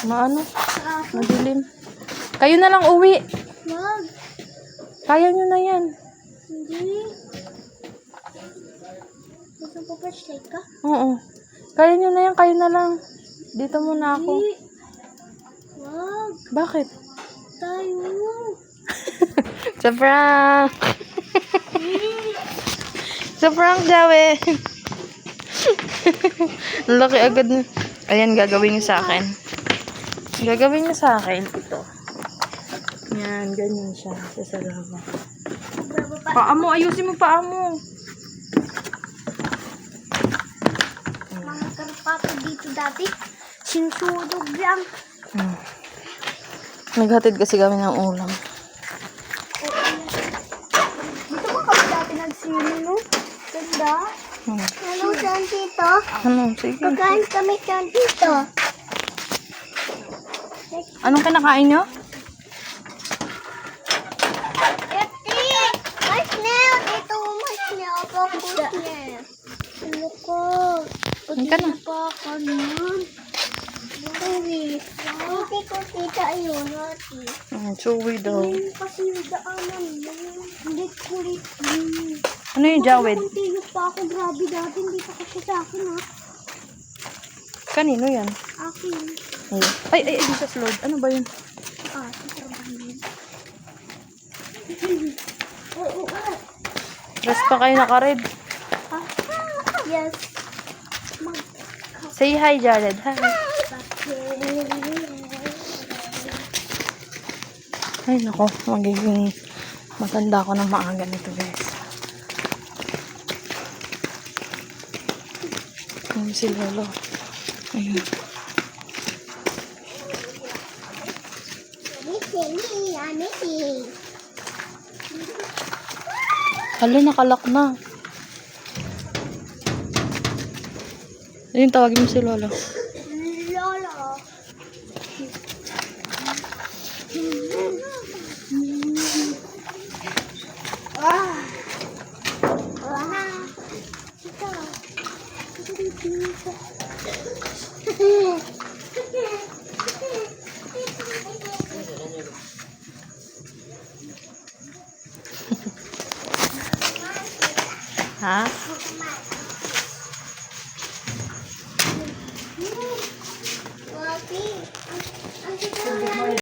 Maano? Madilim. Kayo na lang uwi. Wag. Kaya nyo na yan. Hindi. Gusto mo flashlight ka? Oo. Kaya nyo na yan. Kayo na lang. Dito muna ako. Hindi. Wag. Bakit? Tayo. Sa prank. Sa prank, Jawe. Ang laki agad. Ayan, gagawin nyo sa akin. Gagawin nyo sa akin. Ito. Yan, ganyan siya. Sasalawa. Paa mo. Ayusin mo paa mo. Mga karpato dito dati. Sinusunog lang. Naghatid kasi kami ng ulam. Dito ko kami dati nagsino, no? Ganda. Hello, saan dito? Ano? Sige. Kakain kami saan dito. Anong kinakain nyo? Eti! Mas nail! Dito mo mas nail. Focus nail. Ano ko? Ano ka na? Pa ka naman. Hindi ko kita yun, ati. Chewy daw. Hindi kasi yung daanan mo. Hindi kulit. Ano yung Jawed? Kunti pa ako. Grabe dati. Hindi pa kasi sa akin, ha? Kanino yan? Akin. Ay, Jesus Lord. Ano ba yun? Ah, sasabihin. Oo, Dress pa kayo naka-red. ah. Yes. Say hi, Jared. Hi. Ay, nako. Magiging maganda ako ng maaga nito, guys. Ayun si Lolo. Ayun. Hala, nakalak na. Ayun, tawagin mo si Lolo. Lolo. Ah. Ikaw. Ha?